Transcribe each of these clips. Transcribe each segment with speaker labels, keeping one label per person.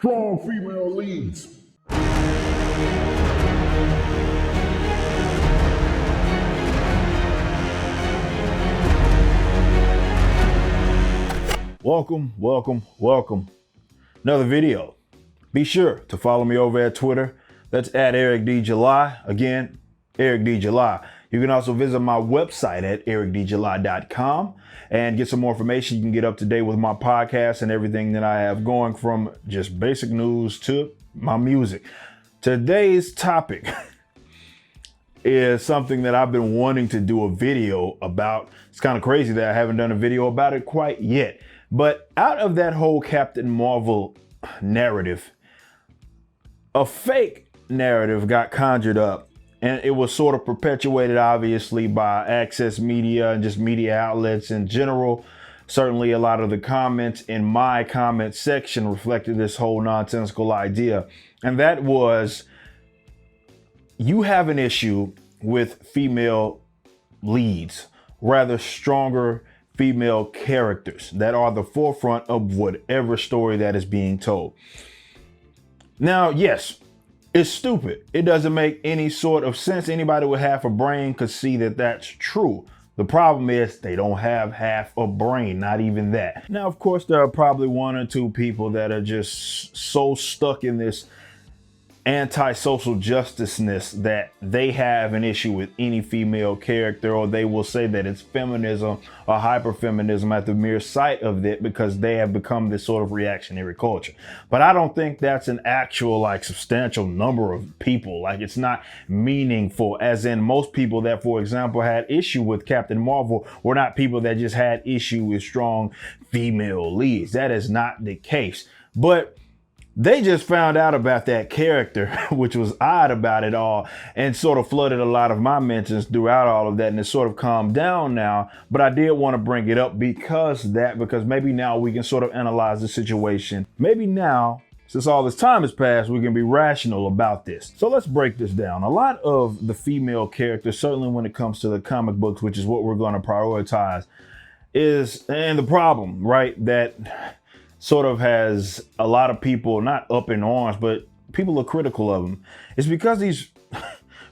Speaker 1: Strong female leads. Welcome. Another video. Be sure to follow me over at Twitter. That's at Eric D. July. Again, Eric D. July. You can also visit my website at ericdjuly.com and get some more information. You can get up to date with my podcast and everything that I have going, from just basic news to my music. Today's topic is something that I've been wanting to do a video about. It's kind of crazy that I haven't done a video about it quite yet. But out of that whole Captain Marvel narrative, a fake narrative got conjured up, and it was sort of perpetuated, obviously, by Access Media and just media outlets in general. Certainly a lot of the comments in my comment section reflected this whole nonsensical idea. And that was, you have an issue with female leads, rather stronger female characters that are the forefront of whatever story that is being told. Now, yes, it's stupid. It doesn't make any sort of sense. Anybody with half a brain could see that that's true. The problem is they don't have half a brain, not even that. Now, of course, there are probably one or two people that are just so stuck in this anti-social justiceness that they have an issue with any female character, or they will say that it's feminism or hyperfeminism at the mere sight of it, because they have become this sort of reactionary culture. But I don't think that's an actual substantial number of people. It's not meaningful, as in most people that, for example, had issue with Captain Marvel were not people that just had issue with strong female leads. That is not the case. But they just found out about that character, which was odd about it all, and sort of flooded a lot of my mentions throughout all of that, and it's sort of calmed down now. But I did want to bring it up because maybe now we can sort of analyze the situation. Maybe now, since all this time has passed, we can be rational about this. So let's break this down. A lot of the female characters, certainly when it comes to the comic books, which is what we're going to prioritize, and the problem, right, that sort of has a lot of people not up in arms, but people are critical of them. It's because these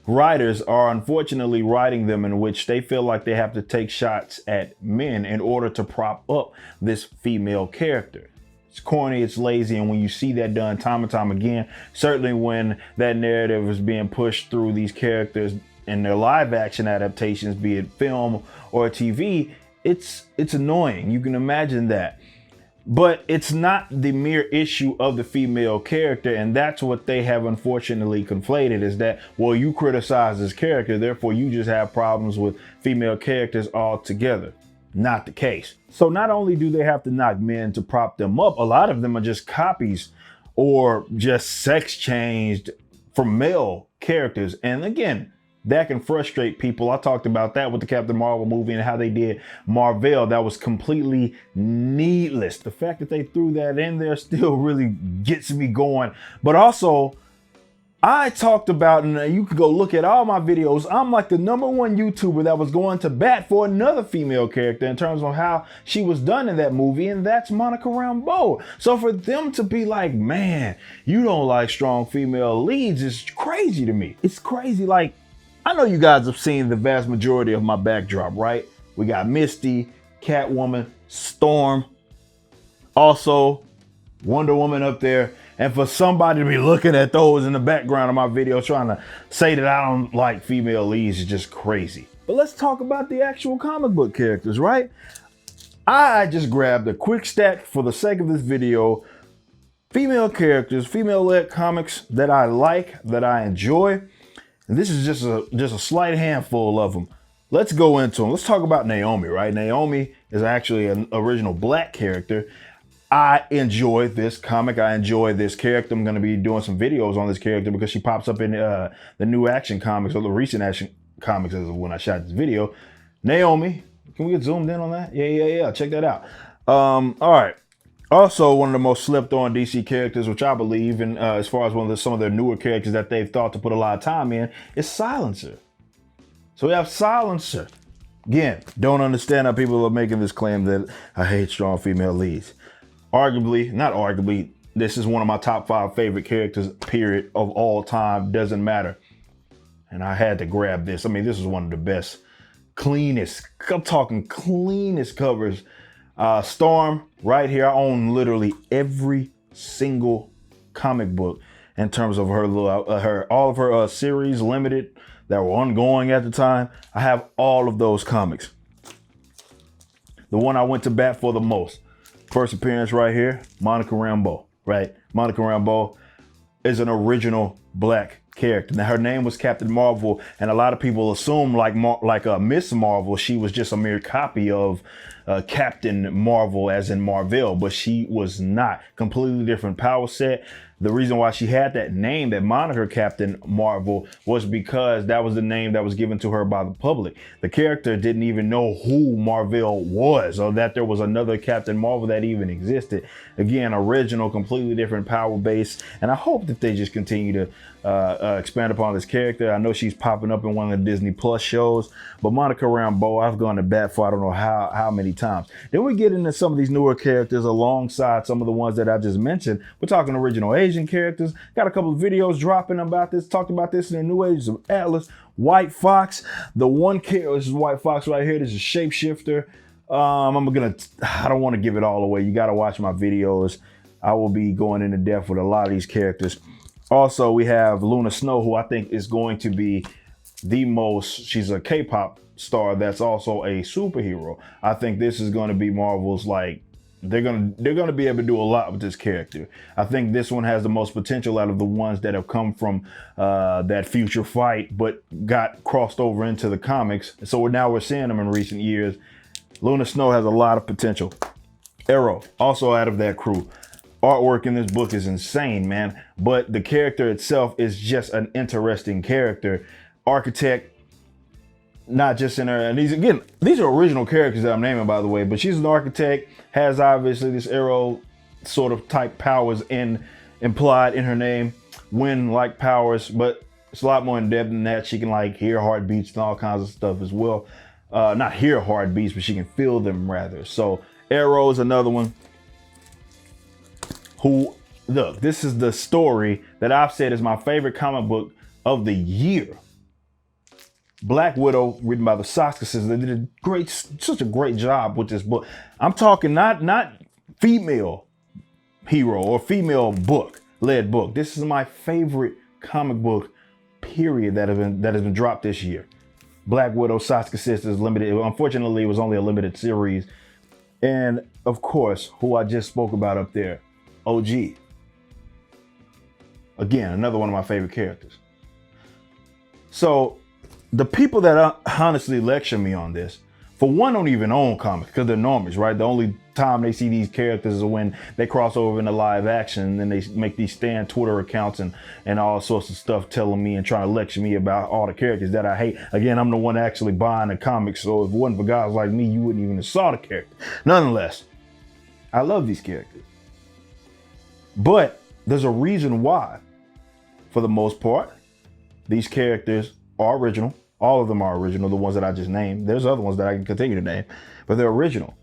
Speaker 1: writers are unfortunately writing them in which they feel like they have to take shots at men in order to prop up this female character. It's corny, it's lazy, and when you see that done time and time again, certainly when that narrative is being pushed through these characters in their live action adaptations, be it film or TV, it's annoying. You can imagine that. But it's not the mere issue of the female character, and that's what they have unfortunately conflated, is that, well, you criticize this character, therefore you just have problems with female characters altogether. Not the case. So not only do they have to knock men to prop them up, a lot of them are just copies or just sex changed from male characters. And again, that can frustrate people. I talked about that with the Captain Marvel movie and how they did Marvel. That was completely needless. The fact that they threw that in there still really gets me going. But also, I talked about, and you can go look at all my videos, I'm like the #1 YouTuber that was going to bat for another female character in terms of how she was done in that movie, and that's Monica Rambeau. So for them to be like, man, you don't like strong female leads, is crazy to me. It's crazy. I know you guys have seen the vast majority of my backdrop, right? We got Misty, Catwoman, Storm, also Wonder Woman up there. And for somebody to be looking at those in the background of my video trying to say that I don't like female leads is just crazy. But let's talk about the actual comic book characters, right? I just grabbed a quick stat for the sake of this video. Female characters, female-led comics that I like, that I enjoy. And this is just a slight handful of them. Let's go into them. Let's talk about Naomi, right? Naomi is actually an original Black character. I enjoy this comic. I enjoy this character. I'm going to be doing some videos on this character because she pops up in the new Action Comics, or the recent Action Comics as of when I shot this video. Naomi, can we get zoomed in on that? Yeah. Check that out. All right. Also, one of the most slept on DC characters, which I believe in, as far as some of their newer characters that they've thought to put a lot of time in, is Silencer. So we have Silencer. Again, don't understand how people are making this claim that I hate strong female leads. Arguably, not arguably, This is one of my top 5 favorite characters, period, of all time. Doesn't matter. And I had to grab this. I mean, this is one of the best, cleanest, I'm talking cleanest covers. Storm, right here. I own literally every single comic book in terms of all of her series, limited, that were ongoing at the time. I have all of those comics. The one I went to bat for the most. First appearance right here, Monica Rambeau, right? Monica Rambeau is an original Black character. Now her name was Captain Marvel, and a lot of people assume like Miss Marvel, she was just a mere copy of Captain Marvel, as in Marvel, but she was not. Completely different power set. The reason why she had that name, that moniker Captain Marvel, was because that was the name that was given to her by the public. The character didn't even know who Marvel was, or that there was another Captain Marvel that even existed. Again, original, completely different power base. And I hope that they just continue to expand upon this character. I know she's popping up in one of the Disney Plus shows, but Monica Rambeau, I've gone to bat for I don't know how many times. Then we get into some of these newer characters alongside some of the ones that I just mentioned. We're talking original Asian characters. Got a couple of videos dropping about this, talked about this in the New Ages of Atlas. White Fox, the one character, this is White Fox right here. This is Shapeshifter. I don't want to give it all away. You got to watch my videos. I will be going into depth with a lot of these characters. Also, we have Luna Snow, who I think is going to be she's a K-pop star that's also a superhero. I think this is going to be Marvel's, like, they're gonna be able to do a lot with this character. I think this one has the most potential out of the ones that have come from that Future Fight, but got crossed over into the comics. So we're seeing them in recent years. Luna Snow has a lot of potential. Arrow, also out of that crew. Artwork in this book is insane, man. But the character itself is just an interesting character. Architect, not just in her, and these are original characters that I'm naming, by the way, but she's an architect, has obviously this Arrow sort of type powers implied in her name, wind-like powers, but it's a lot more in depth than that. She can like hear heartbeats and all kinds of stuff as well. Not hear heartbeats, but she can feel them rather. So Arrow is another one who, look, this is the story that I've said is my favorite comic book of the year. Black Widow, written by the Soska sisters. They did such a great job with this book. I'm talking not female hero or female led book. This is my favorite comic book, period, that has been dropped this year. Black Widow, Soska sisters, limited. Unfortunately, it was only a limited series. And of course, who I just spoke about up there, OG. Again, another one of my favorite characters. So the people that honestly lecture me on this, for one, don't even own comics because they're normies, right? The only time they see these characters is when they cross over into live action, and then they make these stand Twitter accounts and all sorts of stuff telling me and trying to lecture me about all the characters that I hate. Again, I'm the one actually buying the comics, so if it wasn't for guys like me, you wouldn't even have saw the character. Nonetheless, I love these characters. But there's a reason why, for the most part, these characters are original. All of them are original, the ones that I just named. There's other ones that I can continue to name, but they're original.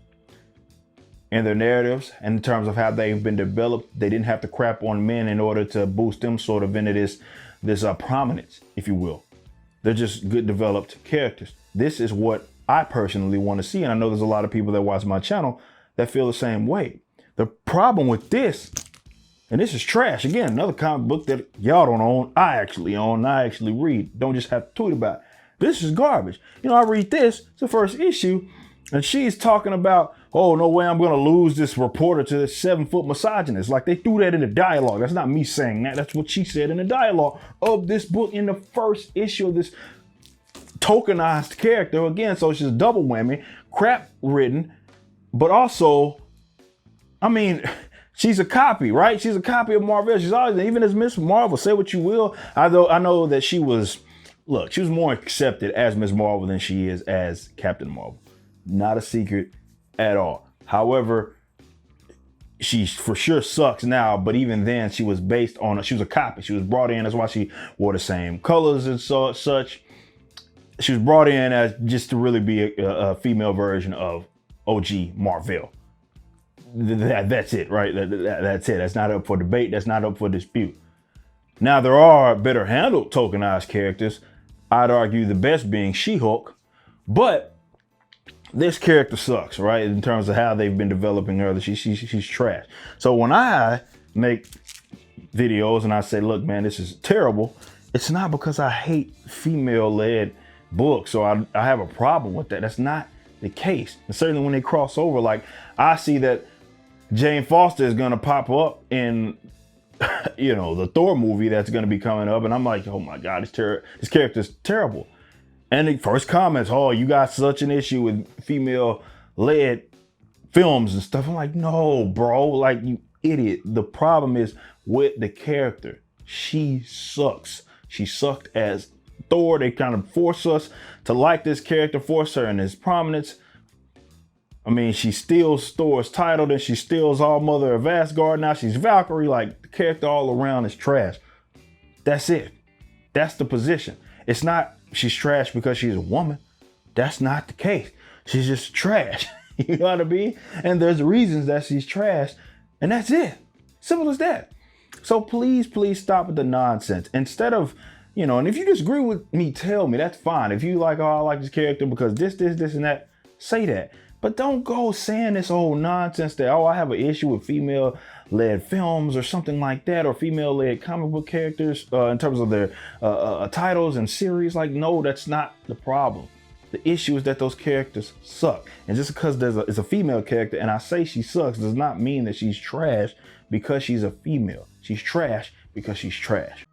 Speaker 1: And their narratives, and in terms of how they've been developed, they didn't have to crap on men in order to boost them sort of into this prominence, if you will. They're just good developed characters. This is what I personally want to see, and I know there's a lot of people that watch my channel that feel the same way. The problem with this, and this is trash, again, another comic book that y'all don't own, I actually own, I actually read, don't just have to tweet about it. This is garbage. You know, I read this, it's the first issue, and she's talking about, oh, no way I'm going to lose this reporter to this 7-foot misogynist. Like, they threw that in the dialogue. That's not me saying that. That's what she said in the dialogue of this book in the first issue of this tokenized character. Again, so it's just double whammy, crap written, but also, I mean, she's a copy, right? She's a copy of Marvel. She's always, even as Miss Marvel, say what you will. I know that she was more accepted as Miss Marvel than she is as Captain Marvel. Not a secret at all. However, she for sure sucks now, but even then she was she was a copy. She was brought in, that's why she wore the same colors and such. She was brought in as just to really be a female version of OG Marvel. That's it, right? That's it. That's not up for debate. That's not up for dispute. Now, there are better handled tokenized characters. I'd argue the best being She-Hulk, but this character sucks, right? In terms of how they've been developing her, she's trash. So when I make videos and I say, look, man, this is terrible, it's not because I hate female-led books or I have a problem with that. That's not the case. And certainly when they cross over, like I see that Jane Foster is going to pop up in, you know, the Thor movie that's going to be coming up. And I'm like, oh my God, this character is terrible. And the first comments, oh, you got such an issue with female-led films and stuff. I'm like, no, bro, like you idiot. The problem is with the character. She sucks. She sucked as Thor. They kind of force us to like this character, force her in his prominence. I mean, she steals Thor's title, then she steals All Mother of Asgard. Now she's Valkyrie. Like, the character all around is trash. That's it. That's the position. It's not she's trash because she's a woman. That's not the case. She's just trash. You know what I mean? And there's reasons that she's trash. And that's it. Simple as that. So please, please stop with the nonsense. Instead of, you know, and if you disagree with me, tell me. That's fine. If you like, oh, I like this character because this, and that, say that. But don't go saying this whole nonsense that, oh, I have an issue with female-led films or something like that, or female-led comic book characters in terms of their titles and series. Like, no, that's not the problem. The issue is that those characters suck. And just because it's a female character and I say she sucks does not mean that she's trash because she's a female. She's trash because she's trash.